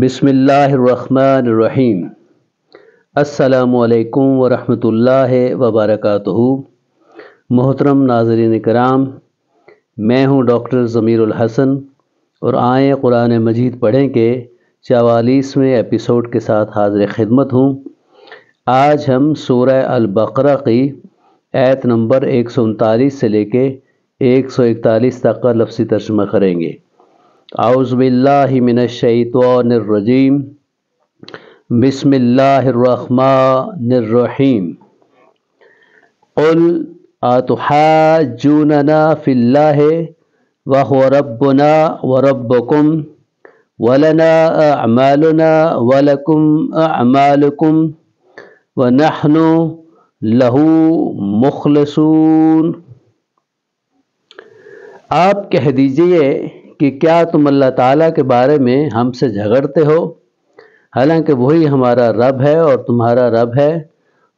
بسم اللہ الرحمن الرحیم۔ السلام علیکم ورحمۃ اللہ وبرکاتہ۔ محترم ناظرین کرام، میں ہوں ڈاکٹر ضمیر الحسن اور آئیں قرآن مجید پڑھیں کے 44ویں ایپیسوڈ کے ساتھ حاضر خدمت ہوں۔ آج ہم سورہ البقرہ کی آیت نمبر 139 سے لے کے 141 تک کا لفظی ترجمہ کریں گے۔ اعوذ باللہ من الشیطان الرجیم، بسم اللہ الرحمن الرحیم۔ قل اتحاجوننا فی اللہ وهو ربنا وربکم ولنا اعمالنا ولکم اعمالکم ونحن لہ مخلصون۔ آپ کہہ دیجئے کہ کیا تم اللہ تعالیٰ کے بارے میں ہم سے جھگڑتے ہو، حالانکہ وہی ہمارا رب ہے اور تمہارا رب ہے،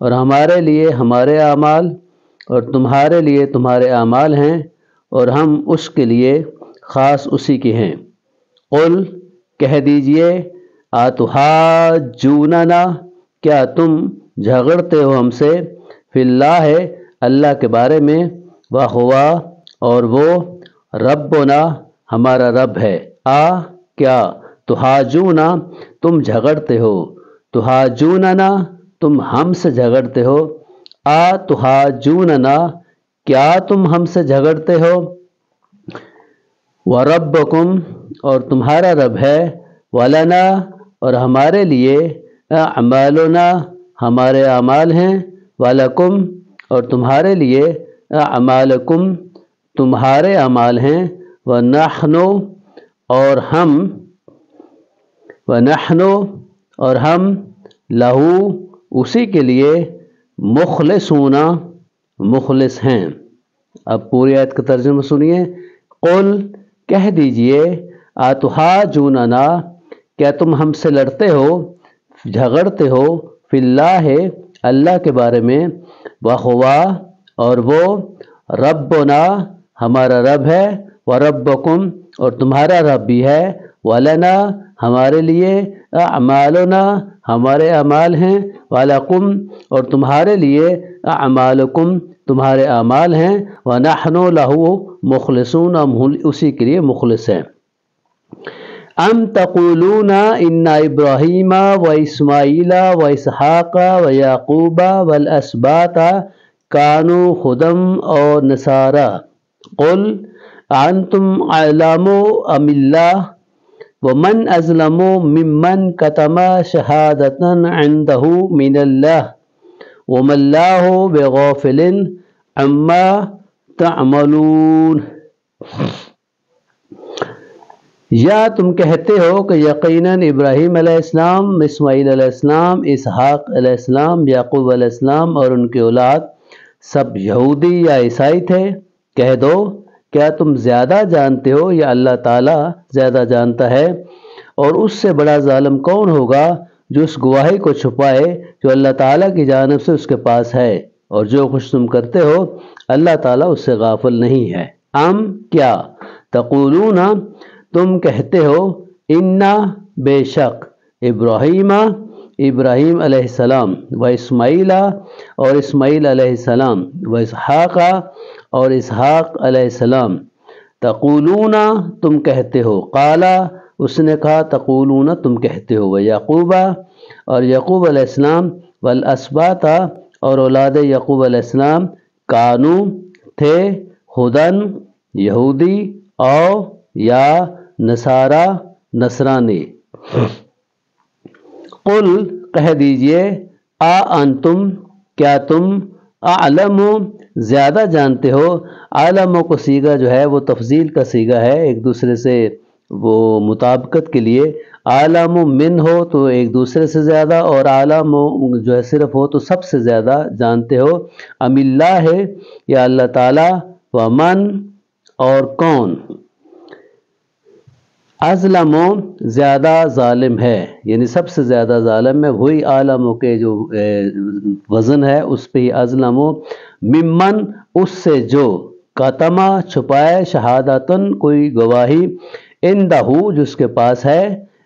اور ہمارے لیے ہمارے اعمال اور تمہارے لیے تمہارے اعمال ہیں، اور ہم اس کے لیے خاص اسی کے ہیں۔ قل کہہ دیجئے، اتحاجوننا کیا تم جھگڑتے ہو ہم سے، فی اللہ اللہ کے بارے میں، وہوا اور وہ، ربنا ہمارا رب ہے، کیا تحاجونا تم جھگڑتے ہو، تحاجوننا تم ہم سے جھگڑتے ہو، تحاجوننا کیا تم ہم سے جھگڑتے ہو، وربکم اور تمہارا رب ہے، ولنا اور ہمارے لیے، اعمالنا ہمارے اعمال ہیں، ولکم اور تمہارے لیے، اعمالکم تمہارے اعمال ہیں، ونحن اور ہم لہو اسی کے لیے، مخلصون مخلص ہیں۔ اب پوری آیت کا ترجمہ سنیے۔ قل کہہ دیجئے، اتحاجوننا کیا تم ہم سے لڑتے ہو، جھگڑتے ہو، فی اللہ اللہ کے بارے میں، وہوا اور وہ، ربنا ہمارا رب ہے، وربکم اور تمہارا رب بھی ہے، ولنا ہمارے لیے، اعمالنا ہمارے اعمال ہیں، ولکم اور تمہارے لیے، اعمالکم تمہارے اعمال ہیں، ونحن لہ مخلصون ہم اسی کے لیے مخلص ہیں۔ ام تقولون ان ابراہیم و اسماعیل و اسحاق و یعقوب والاسباط کانوا ہدی او نصارا، قل انتم اعلم ام اللہ ومن ازلم ممن کتم شہادۃ عنده من اللہ وما اللہ بغافل عما تعملون۔ یا تم کہتے ہو کہ یقیناً ابراہیم علیہ السلام، اسماعیل علیہ السلام، اسحاق علیہ السلام، یعقوب علیہ السلام اور ان کے اولاد سب یہودی یا عیسائی تھے۔ کہہ دو، کیا تم زیادہ جانتے ہو یا اللہ تعالیٰ زیادہ جانتا ہے؟ اور اس سے بڑا ظالم کون ہوگا جو اس گواہی کو چھپائے جو اللہ تعالیٰ کی جانب سے اس کے پاس ہے، اور جو کچھ تم کرتے ہو اللہ تعالیٰ اس سے غافل نہیں ہے۔ ام کیا، تقولون تم کہتے ہو، انا بے شک، ابراہیم علیہ السلام، و اسماعیل اور اسماعیل علیہ السلام، و اسحاق اور اسحاق علیہ السلام، تقولون تم کہتے ہو، قال اس نے کہا تقولون تم کہتے ہو، و یعقوب اور یعقوب علیہ السلام، والاسباط اور اولاد یعقوب علیہ السلام، کانو تھے، ہدن یہودی، او یا نصارا نصرانی۔ قل کہہ دیجئے، انتم کیا تم، اعلم زیادہ جانتے ہو، عالم کو صیغہ جو ہے وہ تفضیل کا صیغہ ہے، ایک دوسرے سے وہ مطابقت کے لیے، عالم من ہو تو ایک دوسرے سے زیادہ، اور عالم جو ہے صرف ہو تو سب سے زیادہ جانتے ہو، ام اللہ ہے یا اللہ تعالیٰ، ومن اور کون، ازلم زیادہ ظالم ہے، یعنی سب سے زیادہ ظالم ہے وہی، عالم کے جو وزن ہے اس پہ ہی، ازلم ممن اس سے جو، کتما چھپائے، شہادتن کوئی گواہی، عندہ جو اس کے پاس ہے،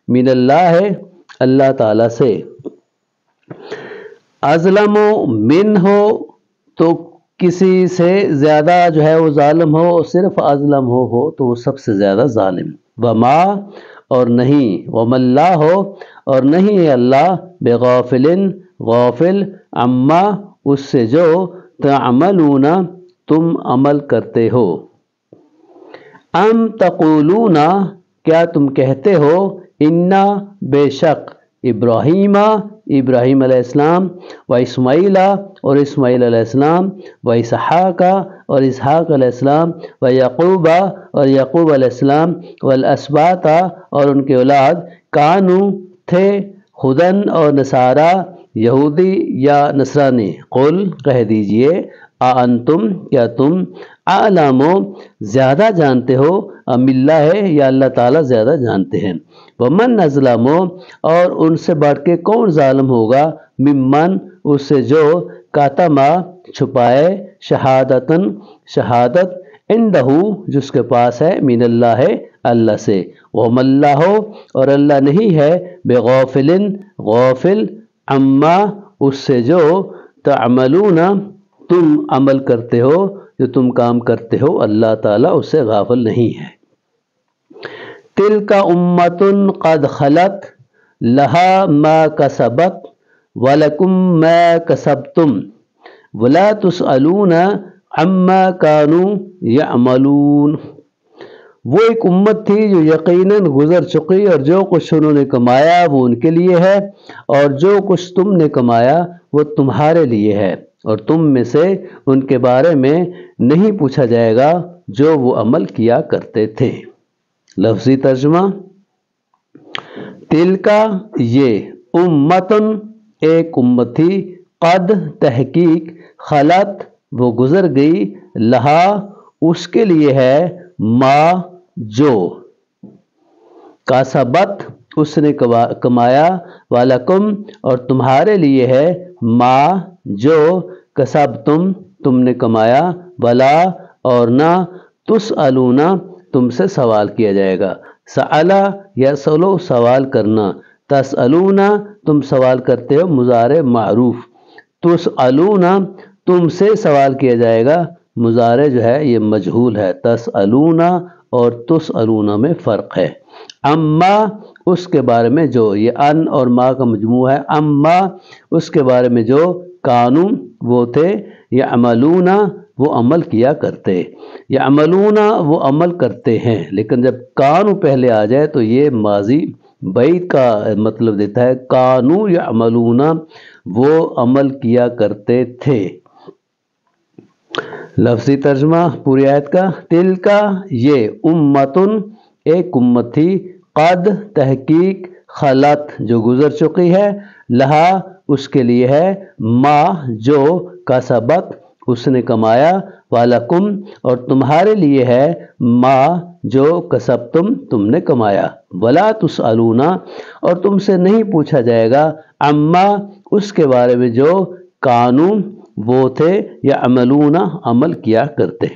من اللہ ہے, اللہ تعالیٰ سے. اظلم من ہو تو کسی سے زیادہ جو ہے وہ ظالم ہو, صرف اظلم ہو تو وہ سب سے زیادہ ظالم. وما اور نہیں, وما اللہ ہو اور نہیں ہے اللہ, بغافل غافل, عما اس سے جو تعملون تم عمل کرتے ہو. ام تقولون کیا تم کہتے ہو, انا بے شک, ابراہیم علیہ السلام, و اسماعیل اور اسماعیل علیہ السلام, و اسحاق اور اسحاق علیہ السلام, و یعقوب اور یعقوب علیہ السلام, والاسباط اور ان کے اولاد, کانو تھے, ہدن اور نصارہ یہودی یا نصرانی. قل کہہ دیجئے, انتم کیا تم, اعلمو زیادہ جانتے ہو, ام اللہ ہے یا اللہ تعالیٰ زیادہ جانتے ہیں. ومن اظلم اور ان سے بڑھ کے کون ظالم ہوگا, ممن اس سے جو, کاتما چھپائے, شہادتن شہادت, عندہ جس کے پاس ہے, من اللہ ہے اللہ سے. وما اللہ اور اللہ نہیں ہے, بغافل غافل, عما اس سے جو, تعملون تم عمل کرتے ہو, جو تم کام کرتے ہو, اللہ تعالیٰ اس سے غافل نہیں ہے. تلک امۃ قد خلت لہا ما کسبت ولکم ما کسبتم ولا تسألون عما كانوا یعملون. وہ ایک امت تھی جو یقیناً گزر چکی, اور جو کچھ انہوں نے کمایا وہ ان کے لیے ہے, اور جو کچھ تم نے کمایا وہ تمہارے لیے ہے, اور تم میں سے ان کے بارے میں نہیں پوچھا جائے گا جو وہ عمل کیا کرتے تھے. لفظی ترجمہ, تلکا یہ, امتن ایک امت تھی, قد تحقیق, خلت وہ گزر گئی, لہا اس کے لیے ہے, ما جو, کاسبت اس نے کمایا, والکم اور تمہارے لیے ہے, ما جو, کسبتم تم نے کمایا, ولا اور نہ, تسألون تم سے سوال کیا جائے گا. سألا یسألو سوال کرنا, تسألون تم سوال کرتے ہو, مضارع معروف. تسألون تم سے سوال کیا جائے گا, مضارع جو ہے یہ مجہول ہے. تسألون اور تسألون میں فرق ہے. اما اس کے بارے میں جو, یہ ان اور ما کا مجموعہ ہے, اما اس کے بارے میں جو, کانو وہ تھے, یعملون وہ عمل کیا کرتے, یعملون وہ عمل کرتے ہیں. لیکن جب کانو پہلے آ جائے تو یہ ماضی بعید کا مطلب دیتا ہے, کانو یعملون وہ عمل کیا کرتے تھے. لفظی ترجمہ پوری آیت کا, تلکا یہ, امتن ایک امت تھی, قد تحقیق, خلت جو گزر چکی ہے, لہا اس کے لیے ہے, ما جو, کسبت اس نے کمایا, والکم اور تمہارے لیے ہے, ما جو, کسبتم تم نے کمایا, ولا تسألون اور تم سے نہیں پوچھا جائے گا, عما اس کے بارے میں جو, کانو وہ تھے, یعملون عمل کیا کرتے.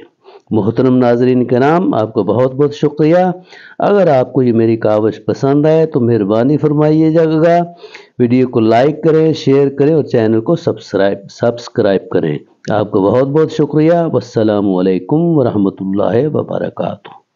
محترم ناظرین کرام, آپ کو بہت بہت شکریہ. اگر آپ کو یہ میری کاوش پسند آئے تو مہربانی فرمائیے گا, ویڈیو کو لائک کریں, شیئر کریں اور چینل کو سبسکرائب کریں. آپ کو بہت بہت شکریہ. والسلام علیکم ورحمۃ اللہ وبرکاتہ.